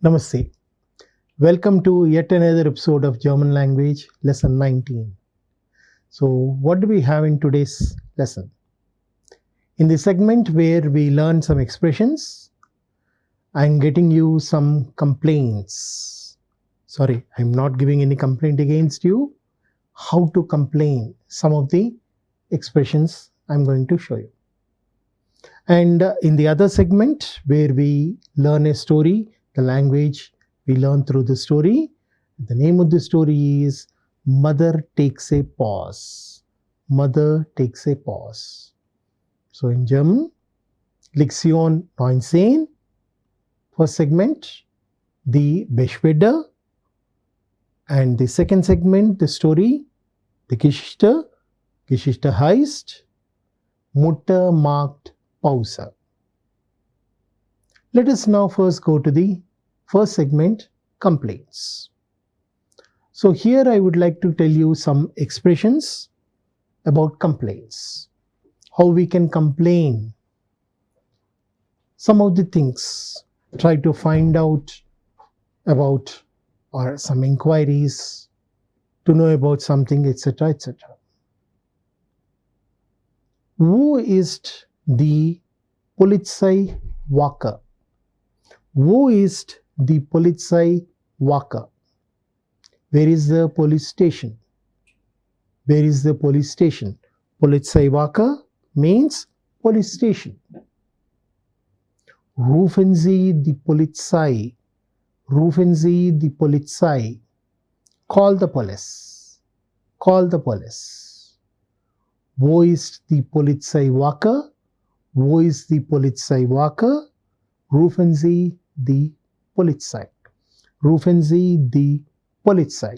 Namaste. Welcome to yet another episode of German language, lesson 19. So, what do we have in today's lesson? In the segment where we learn some expressions, I'm getting you some complaints. Sorry, I'm not giving any complaint against you. How to complain, some of the expressions I'm going to show you. And in the other segment where we learn a story, the language we learn through the story. The name of the story is Mother Takes a Pause. Mother Takes a Pause. So in German, Lektion 19, first segment, the Beschwerde, and the second segment, the story, the Geschichte. Geschichte heißt Mutter macht Pause. Let us now first go to the first segment, complaints. So here I would like to tell you some expressions about complaints. How we can complain. Some of the things, try to find out about or some inquiries to know about something, etc., etc. Wo ist die Polizeiwache? Wo ist die Polizeiwache? Where is the police station? Where is the police station? Polizeiwache means police station. Rufen Sie die Polizei. Rufen Sie die Polizei. Call the police. Call the police. Wo ist die Polizeiwache? Wo ist die Polizeiwache? Rufen Sie die Polizei. Rufen Sie die Polizei.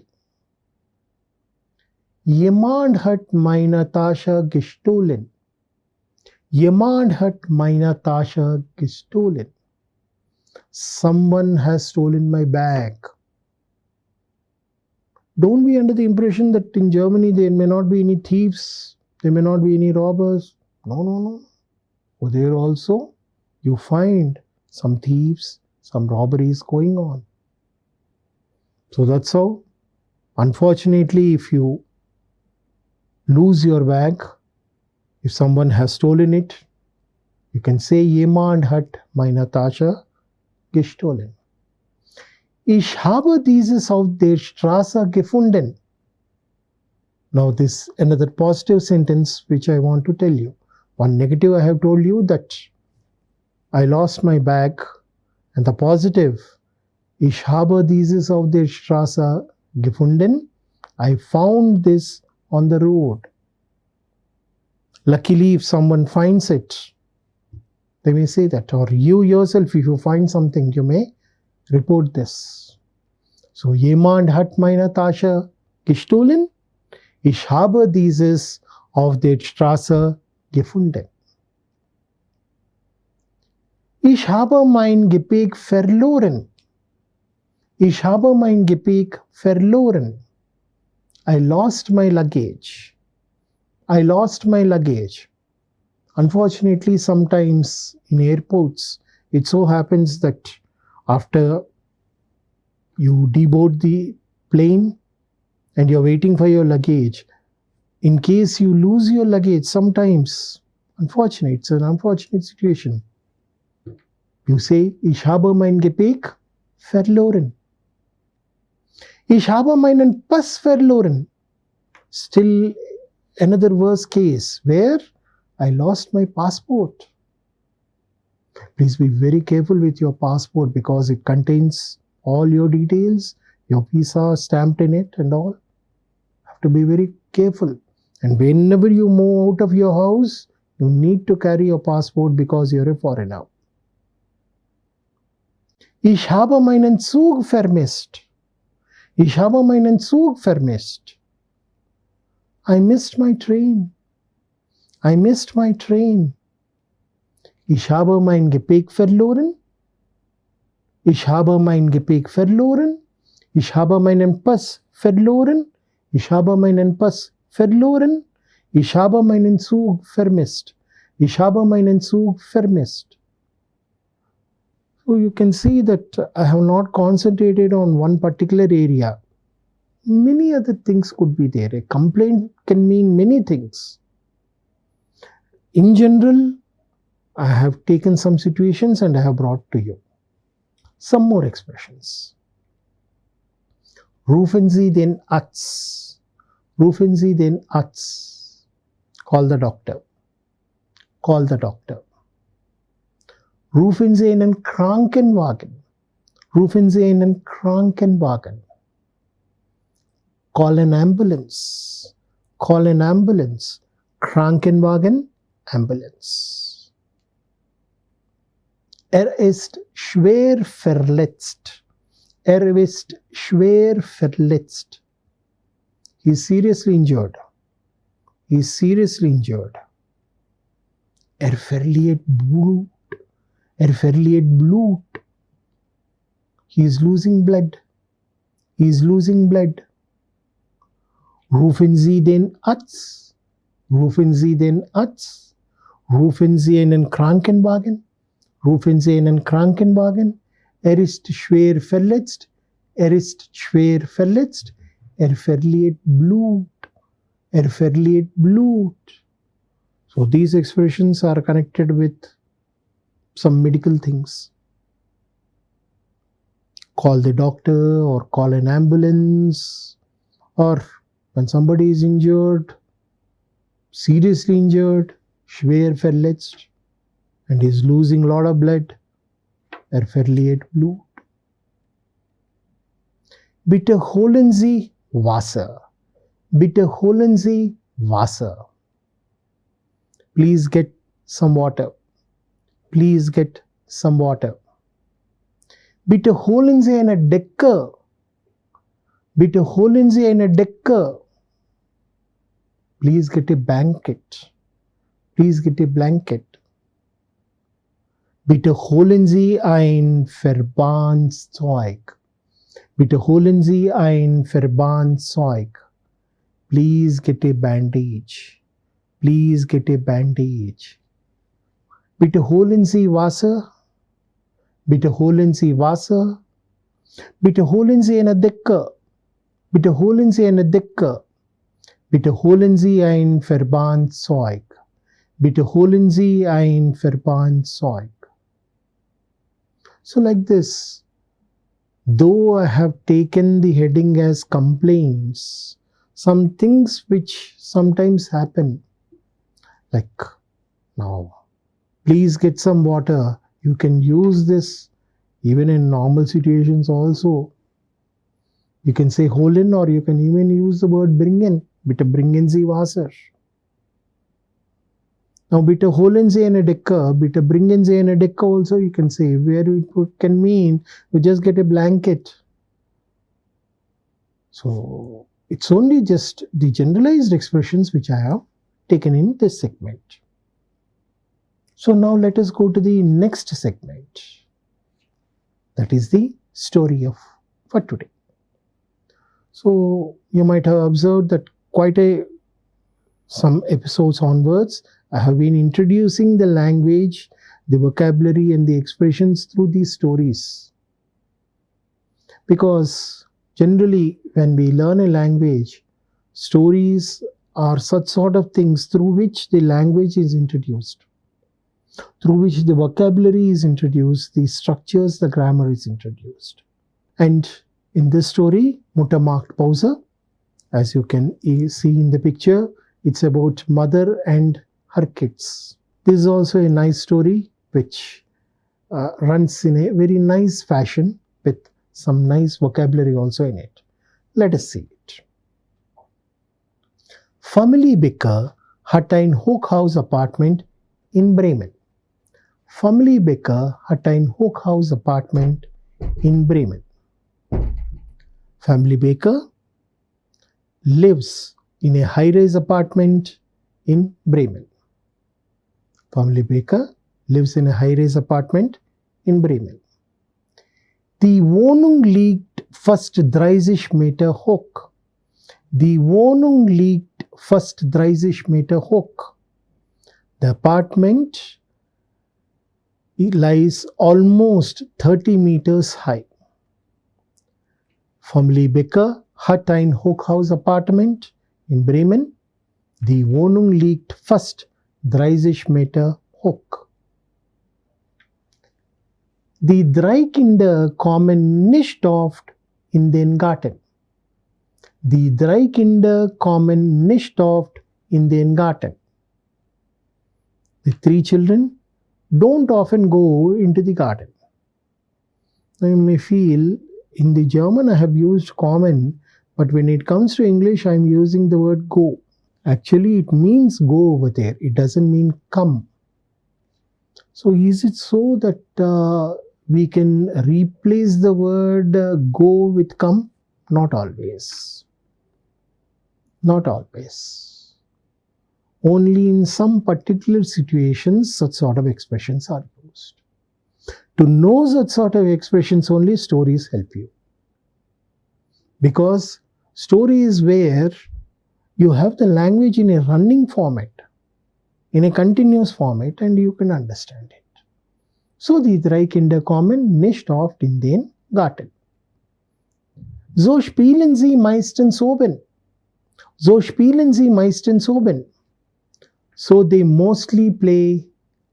Jemand hat meine Tasche gestohlen. Jemand hat meine Tasche gestohlen. Someone has stolen my bag. Don't be under the impression that in Germany there may not be any thieves, there may not be any robbers. No, no, no. Over there also you find some thieves, some robberies going on. So that's how. Unfortunately, if you lose your bag, if someone has stolen it, you can say, Jemand hat meine Tasche gestohlen. Ich habe dieses auf der Straße gefunden. Now this another positive sentence which I want to tell you. One negative I have told you that I lost my bag, and the positive, ich habe dieses auf der Straße gefunden. I found this on the road. Luckily, if someone finds it, they may say that, or you yourself, if you find something, you may report this. So, jemand hat meine Tasche gestohlen. Ich habe dieses auf der Straße gefunden. Ich habe mein Gepäck verloren. Ich habe mein Gepäck verloren. I lost my luggage. I lost my luggage. Unfortunately, sometimes in airports, it so happens that after you deboard the plane and you're waiting for your luggage, in case you lose your luggage, sometimes, unfortunate, it's an unfortunate situation. You say, ich habe mein Gepäck verloren. Ich habe meinen Pass verloren. Still another worse case where I lost my passport. Please be very careful with your passport because it contains all your details, your visa stamped in it and all. Have to be very careful. And whenever you move out of your house, you need to carry your passport because you're a foreigner. Ich habe meinen Zug vermisst. Ich habe meinen Zug vermisst. I missed my train. I missed my train. Ich habe mein Gepäck verloren. Ich habe mein Gepäck verloren. Ich habe meinen Pass verloren. Ich habe meinen Pass verloren. Ich habe meinen Zug vermisst. Ich habe meinen Zug vermisst. So you can see that I have not concentrated on one particular area. Many other things could be there. A complaint can mean many things. In general, I have taken some situations and I have brought to you some more expressions. Rufen Sie den Arzt. Rufen Sie den Arzt. Call the doctor. Call the doctor. Rufen Sie einen Krankenwagen. Rufen Sie einen Krankenwagen. Call an ambulance. Call an ambulance. Krankenwagen, ambulance. Ist schwer verletzt. Ist schwer verletzt. He is seriously injured. He is seriously injured. Verliert Blut. Verliert Blut. He is losing blood. He is losing blood. Rufen Sie den Arzt. Rufen Sie den Arzt. Rufen Sie einen Krankenwagen. Rufen Sie einen Krankenwagen. Ist schwer verletzt. Ist schwer verletzt. Verliert Blut. Verliert Blut. So these expressions are connected with some medical things. Call the doctor or call an ambulance, or when somebody is injured, seriously injured, schwer verletzt, and is losing a lot of blood, verliert Blut. Bitte holen Sie Wasser. Bitte holen Sie Wasser. Please get some water. Please get some water. Bitte holen Sie eine Decke. Bitte holen Sie eine Decke. Please get a blanket. Please get a blanket. Bitte holen Sie ein Verbandszeug. Bitte holen Sie ein Verbandszeug. Please get a bandage. Please get a bandage. Bitte holen Sie Wasser. Bitte holen Sie Wasser. Bitte holen Sie eine Decke. Bitte holen Sie eine Decke. Bitte holen Sie ein Verbandszeug. Bitte holen Sie ein Verbandszeug. So like this, though I have taken the heading as complaints, some things which sometimes happen, like now, please get some water. You can use this even in normal situations also. You can say holen, or you can even use the word bringen. Bitte bringen Sie Wasser. Now, bitte holen Sie eine Decke, bitte bringen Sie eine Decke also you can say, where it can mean you just get a blanket. So, it's only just the generalized expressions which I have taken in this segment. So now let us go to the next segment. That is the story for today. So you might have observed that some episodes onwards, I have been introducing the language, the vocabulary and the expressions through these stories. Because generally when we learn a language, stories are such sort of things through which the language is introduced, through which the vocabulary is introduced, the structures, the grammar is introduced. And in this story, Mutter macht Pause, as you can see in the picture, it's about mother and her kids. This is also a nice story which runs in a very nice fashion with some nice vocabulary also in it. Let us see it. Familie Becker hat ein Hochhaus-Apartment in Bremen. Familie Becker hat ein Hochhaus-Apartment in Bremen. Family Becker lives in a high-rise apartment in Bremen. Family Becker lives in a high-rise apartment in Bremen. Die Wohnung liegt fast 30 Meter hoch. Die Wohnung liegt fast 30 Meter hoch. The apartment It lies almost 30 meters high. Family Becker hat ein Hochhaus apartment in Bremen. Die Wohnung liegt fast 30 Meter hoch. Die drei Kinder kommen nicht oft in den Garten. Die drei Kinder kommen nicht oft in den Garten. The three children don't often go into the garden. Now you may feel in the German I have used common, but when it comes to English I am using the word go. Actually it means go over there, it doesn't mean come. So is it so that we can replace the word go with come? Not always. Not always. Only in some particular situations such sort of expressions are used. To know such sort of expressions only stories help you. Because story is where you have the language in a running format, in a continuous format, and you can understand it. So die drei Kinder kommen nicht oft in den Garten. So spielen sie meistens oben. So spielen sie meistens oben. So they mostly play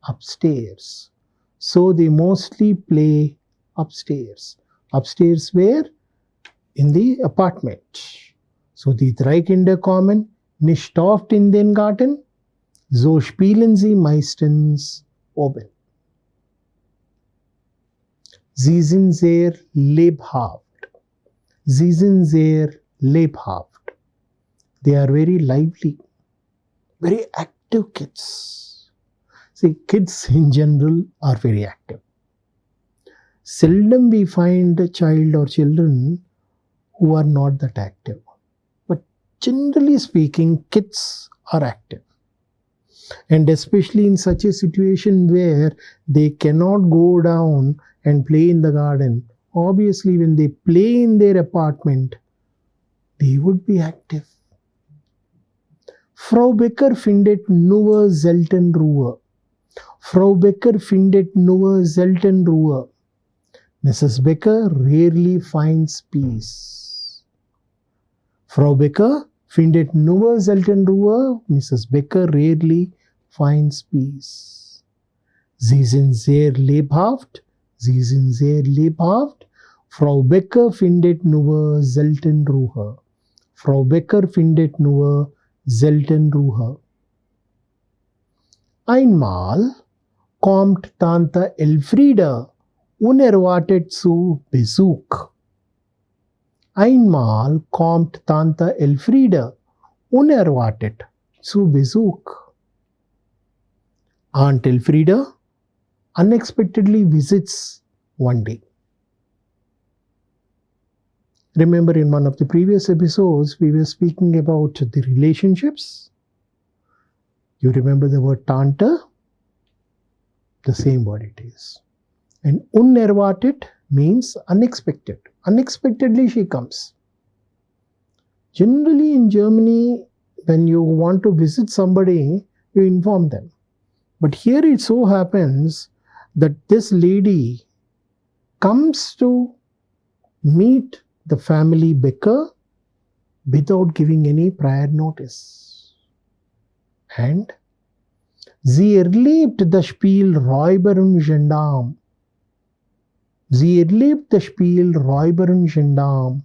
upstairs. So they mostly play upstairs. Upstairs where? In the apartment. So die drei Kinder kommen nicht oft in den Garten. So spielen sie meistens oben. Sie sind sehr lebhaft. Sie sind sehr lebhaft. They are very lively, very active kids. See, kids in general are very active. Seldom we find a child or children who are not that active. But generally speaking, kids are active. And especially in such a situation where they cannot go down and play in the garden, obviously when they play in their apartment, they would be active. Frau Becker findet nur selten Ruhe. Frau Becker findet nur selten Ruhe. Mrs. Becker rarely finds peace. Frau Becker findet nur selten Ruhe. Mrs. Becker rarely finds peace. Sie sind sehr lebhaft. Sie sind sehr lebhaft. Frau Becker findet nur selten Ruhe. Frau Becker findet nur selten Ruhe. Einmal kommt Tante Elfriede unerwartet zu Besuch. Einmal kommt Tante Elfriede unerwartet zu Besuch. Aunt Elfriede unexpectedly visits one day. Remember, in one of the previous episodes, we were speaking about the relationships. You remember the word Tante? The same word it is. And unerwartet means unexpected. Unexpectedly she comes. Generally in Germany, when you want to visit somebody, you inform them. But here it so happens that this lady comes to meet the family Becker without giving any prior notice. And sie erlebt das Spiel Räuber und Gendarm. Sie erlebt das Spiel Räuber und Gendarm.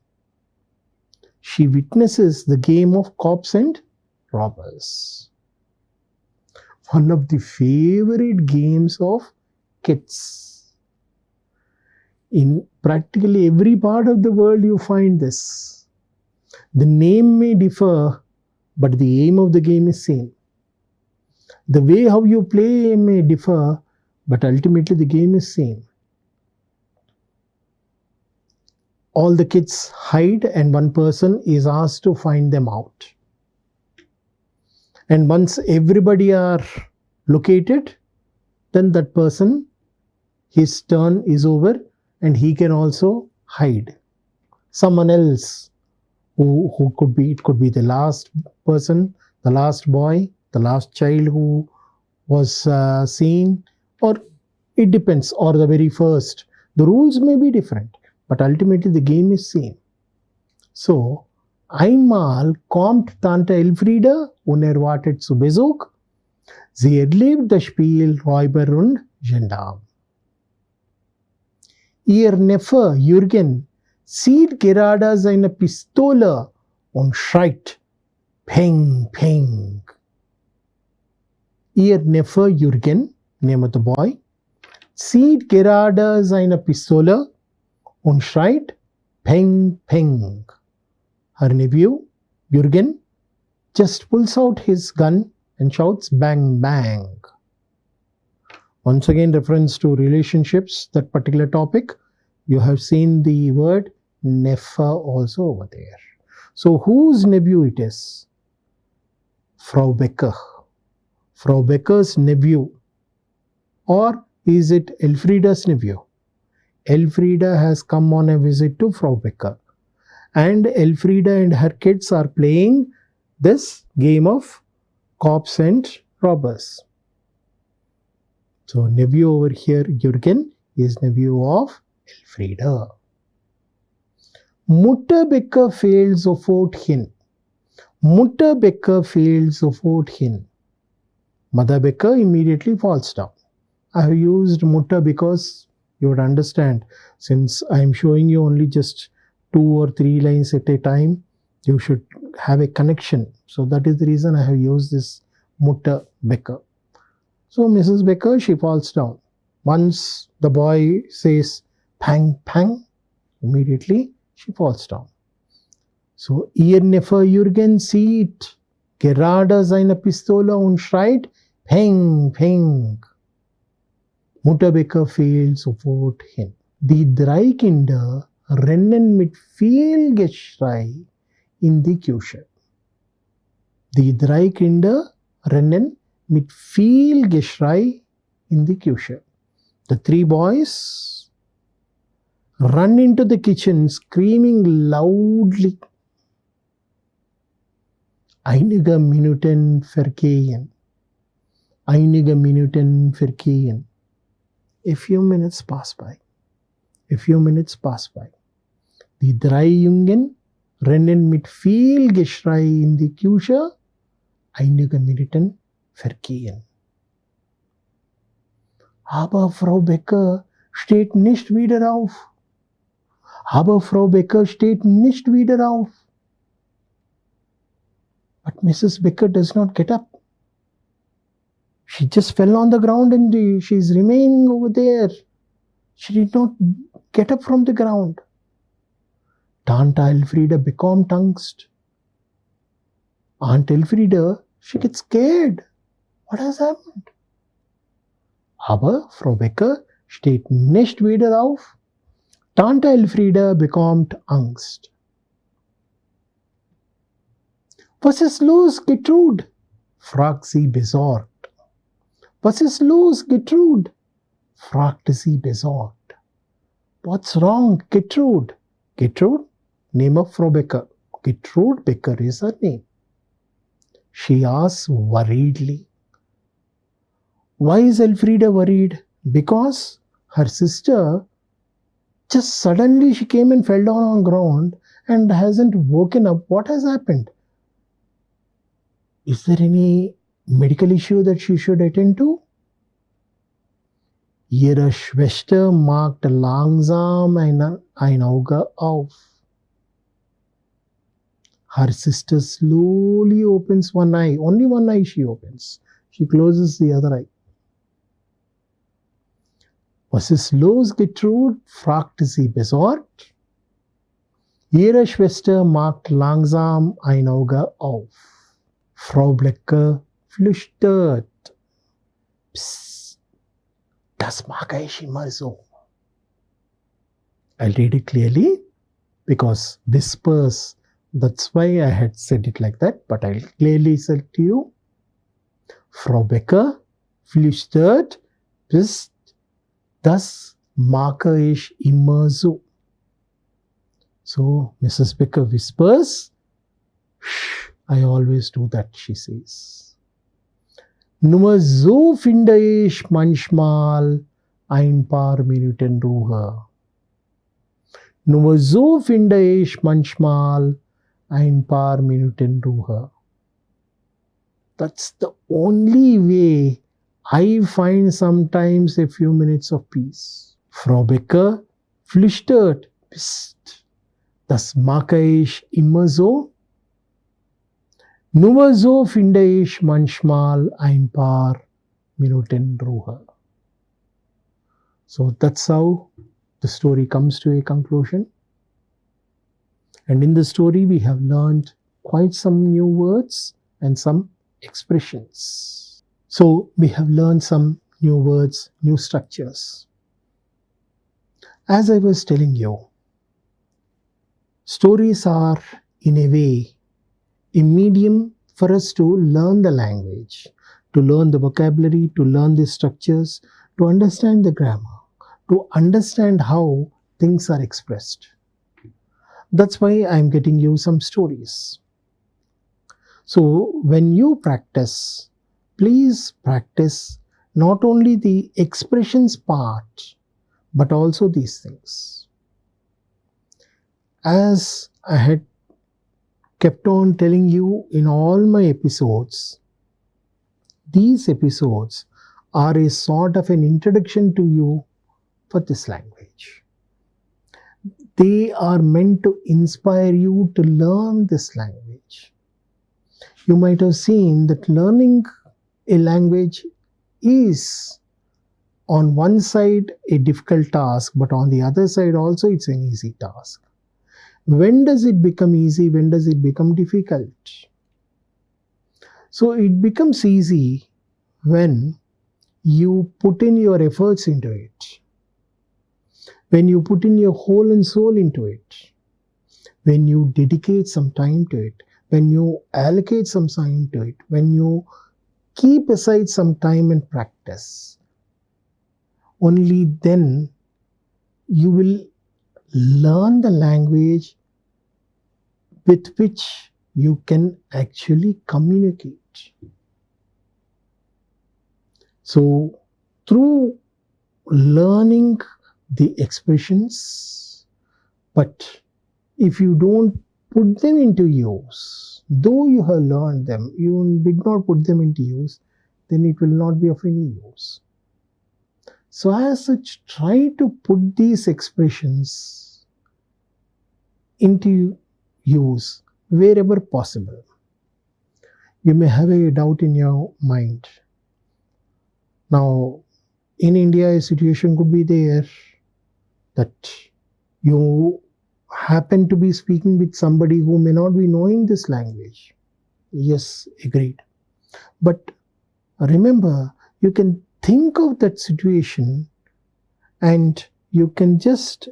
She witnesses the game of cops and robbers. One of the favorite games of kids. In practically every part of the world you find this. The name may differ, but the aim of the game is same. The way how you play may differ, but ultimately the game is same. All the kids hide and one person is asked to find them out. And once everybody are located, then that person, his turn is over and he can also hide. Someone else who could be, it could be the last person, the last boy, the last child who was seen, or It depends, or the very first. The rules may be different, but ultimately the game is same. So, einmal kommt Tante Elfriede unerwartet zu Besuch. Sie erlebt das Spiel Räuber und Gendarm. Ihr Neffe Jürgen sieht gerade seine Pistole und schreit Peng, Peng. Ihr Neffe Jürgen, name of the boy, sieht gerade seine Pistole und schreit Peng, Peng. Her nephew, Jürgen, just pulls out his gun and shouts bang, bang. Once again, reference to relationships, that particular topic. You have seen the word Neffe also over there. So, whose nephew it is? Frau Becker. Frau Becker's nephew. Or is it Elfrieda's nephew? Elfriede has come on a visit to Frau Becker. And Elfriede and her kids are playing this game of cops and robbers. So, nephew over here, Jürgen, is nephew of Elfriede. Mutter Becker fehlt sofort hin. Mutter Becker fehlt sofort hin. Mother Becker immediately falls down. I have used Mutter because you would understand, since I am showing you only just 2 or 3 lines at a time, you should have a connection. So that is the reason I have used this Mutter Becker. So Mrs. Becker, she falls down. Once the boy says pang, pang, immediately she falls down. So, ihr Neffe Jürgen sieht gerade seine Pistole und schreit Peng, Peng. Mutter Becker fehlt sofort hin. Die 3 Kinder rennen mit viel Geschrei in die Küche. Die 3 Kinder rennen mit viel Geschrei in die Küche. The 3 boys run into the kitchen screaming loudly. Einige Minuten vergehen. Einige Minuten vergehen. A few minutes pass by. A few minutes pass by. Die 3 Jungen rennen mit viel Geschrei in die Küche. Einige Minuten vergehen. Aber Frau Becker steht nicht wieder auf. Aber Frau Becker steht nicht wieder auf. But Mrs. Becker does not get up. She just fell on the ground and she is remaining over there. She did not get up from the ground. Tante Elfriede bekommt Angst. Aunt Elfriede, she gets scared. What has happened? Aber Frau Becker steht nicht wieder auf. Tante Elfriede bekommt Angst. Was ist los, Gertrud? Fragt sie besorgt. Was ist los, Gertrud? Fragte sie besorgt. What's wrong, Gertrud? Gertrud, name of Frau Becker. Gertrud Becker is her name. She asks worriedly. Why is Elfriede worried? Because her sister, just suddenly she came and fell down on the ground and hasn't woken up. What has happened? Is there any medical issue that she should attend to? Ihre Schwester macht langsam ein Auge auf. Her sister slowly opens one eye. Only one eye she opens. She closes the other eye. Was ist los, Gertrud? Fragte sie besorgt. Ihre Schwester macht langsam ein Auge auf. Frau Becker flüstert. Psst, das mag ich immer so. I'll read it clearly because whispers, that's why I had said it like that, but I'll clearly say to you. Frau Becker flüstert. Psst, das mag ich immer so. So Mrs. Becker whispers. Shh, I always do that, she says. Nur so finde ich manchmal 𝗳𝗏𝗺𝗀𝗃. 𝗧𝗦𝗔𝗧 𝗧𝗏𝗺𝗀𝗃. That's the only way I find sometimes a few minutes of peace. Frau Becker flüstert, Psst, das mache ich immer so. Nur so finde ich manchmal ein paar Minuten Ruhe. So that's how the story comes to a conclusion. And in the story we have learned quite some new words and some expressions. So we have learned some new words, new structures. As I was telling you, stories are in a way a medium for us to learn the language, to learn the vocabulary, to learn the structures, to understand the grammar, to understand how things are expressed. That's why I'm getting you some stories. So when you practice, please practice not only the expressions part, but also these things. As I had kept on telling you in all my episodes, these episodes are a sort of an introduction to you for this language. They are meant to inspire you to learn this language. You might have seen that learning a language is on one side a difficult task, but on the other side also it's an easy task. When does it become easy? When does it become difficult? So it becomes easy when you put in your efforts into it, when you put in your whole and soul into it, when you dedicate some time to it, when you allocate some time to it, when you keep aside some time and practice. Only then you will learn the language with which you can actually communicate. So through learning the expressions, but if you don't put them into use, though you have learned them, you did not put them into use, then it will not be of any use. So as such, try to put these expressions into use wherever possible. You may have a doubt in your mind. Now, in India, a situation could be there that you happen to be speaking with somebody who may not be knowing this language. Yes, agreed. But remember, you can think of that situation and you can just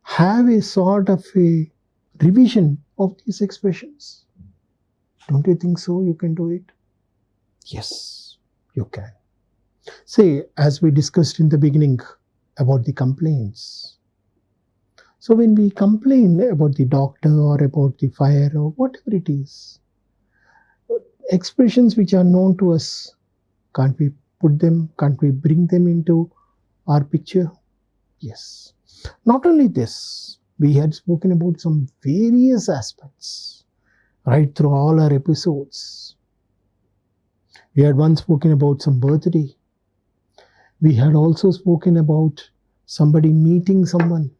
have a sort of a revision of these expressions. Don't you think so? You can do it? Yes, you can. Say, as we discussed in the beginning about the complaints. So when we complain about the doctor or about the fire or whatever it is, expressions which are known to us, can't we put them, can't we bring them into our picture? Yes. Not only this, we had spoken about some various aspects right through all our episodes. We had once spoken about some birthday. We had also spoken about somebody meeting someone.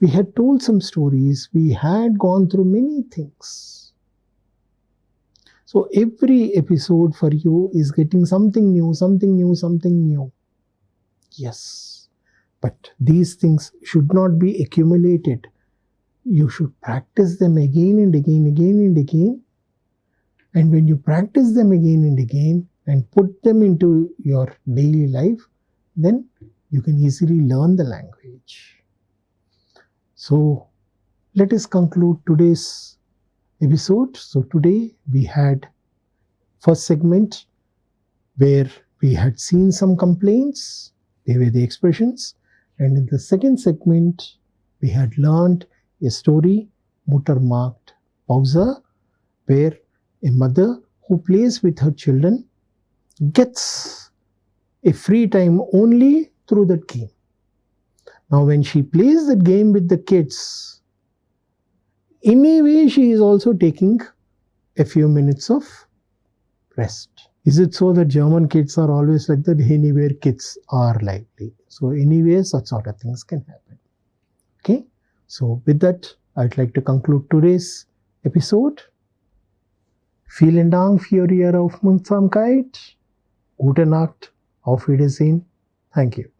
We had told some stories. We had gone through many things. So every episode for you is getting something new, something new, something new. Yes. But these things should not be accumulated. You should practice them again and again, again and again. And when you practice them again and again and put them into your daily life, then you can easily learn the language. So let us conclude today's episode. So today we had first segment where we had seen some complaints. They were the expressions. And in the second segment, we had learned a story, 𝗧𝗏𝗺𝗀𝗃, where a mother who plays with her children gets a free time only through that game. Now when she plays that game with the kids, in a way she is also taking a few minutes of rest. Is it so that German kids are always like that? Anywhere kids are likely. So anyway, such sort of things can happen. Okay. So with that, I'd like to conclude today's episode. Vielen Dank für Ihre Aufmerksamkeit. Gute Nacht. Auf Wiedersehen. Thank you.